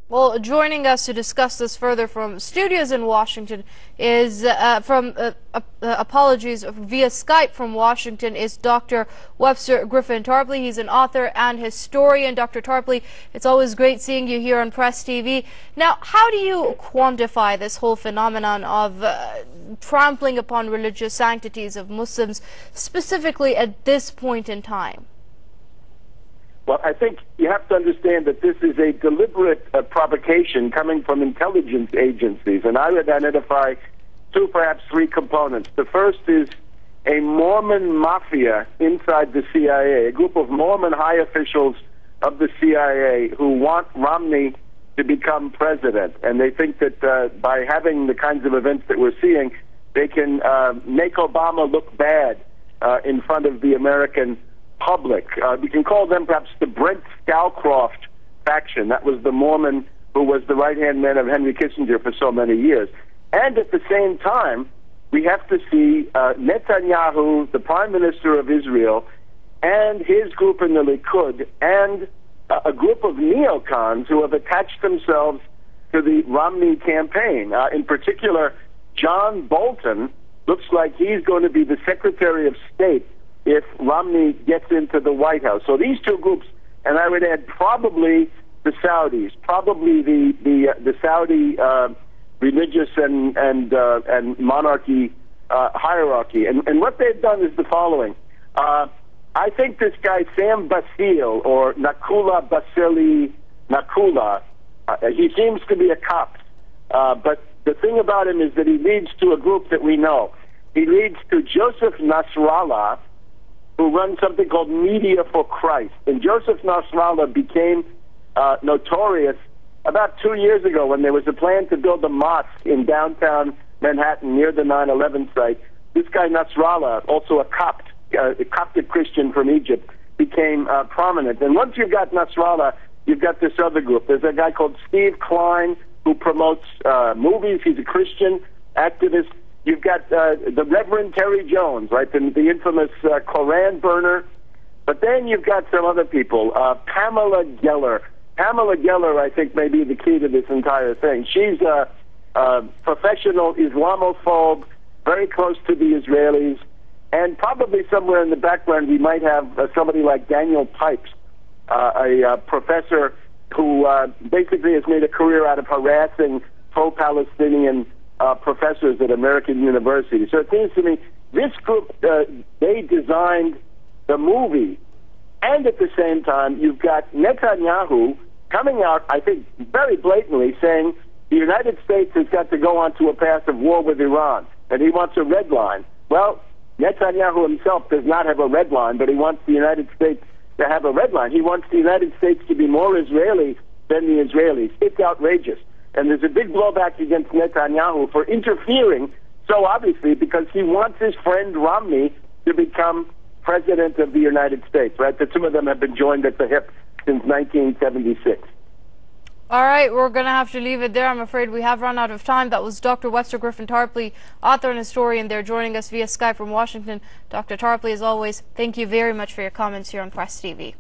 Well, joining us to discuss this further from studios in Washington is, apologies, via Skype from Washington, is Dr. Webster Tarpley. He's an author and historian. Dr. Tarpley, it's always great seeing you here on Press TV. Now, how do you quantify this whole phenomenon of trampling upon religious sanctities of Muslims, specifically at this point in time? Well, I think you have to understand that this is a deliberate provocation coming from intelligence agencies, and I would identify two, perhaps three components. The first is a Mormon mafia inside the CIA, a group of Mormon high officials of the CIA who want Romney to become president, and they think that by having the kinds of events that we're seeing, they can make Obama look bad in front of the American public. We can call them perhaps the Brent Scowcroft faction. That was the Mormon who was the right-hand man of Henry Kissinger for so many years. And at the same time, we have to see Netanyahu, the Prime Minister of Israel, and his group in the Likud, and a group of neocons who have attached themselves to the Romney campaign. In particular, John Bolton looks like he's going to be the Secretary of State if Romney gets into the White House. So these two groups, and I would add probably the Saudis, probably the Saudi religious and monarchy hierarchy. And what they've done is the following. I think this guy Sam Basil, or Nakula Basili Nakula, he seems to be a Copt. But the thing about him is that he leads to a group that we know. He leads to Joseph Nasrallah, who runs something called Media for Christ. And Joseph Nasrallah became notorious about 2 years ago when there was a plan to build a mosque in downtown Manhattan near the 9/11 site. This guy Nasrallah, also a Coptic Christian from Egypt, became prominent. And once you've got Nasrallah, you've got this other group. There's a guy called Steve Klein who promotes movies. He's a Christian activist. You've got the Reverend Terry Jones, right, the infamous Koran burner. But then you've got some other people. Pamela Geller. Pamela Geller, I think, may be the key to this entire thing. She's a professional Islamophobe, very close to the Israelis, and probably somewhere in the background we might have somebody like Daniel Pipes, a professor who basically has made a career out of harassing pro-Palestinian professors at American universities. So it seems to me this group, they designed the movie, and at the same time you've got Netanyahu coming out, I think, very blatantly saying the United States has got to go onto a path of war with Iran, and he wants a red line. Well, Netanyahu himself does not have a red line, but he wants the United States to have a red line. He wants the United States to be more Israeli than the Israelis. It's outrageous. And there's a big blowback against Netanyahu for interfering so obviously because he wants his friend Romney to become president of the United States, right? The two of them have been joined at the hip since 1976. All right, we're going to have to leave it there. I'm afraid we have run out of time. That was Dr. Webster Tarpley, author and historian there, joining us via Skype from Washington. Dr. Tarpley, as always, thank you very much for your comments here on Press TV.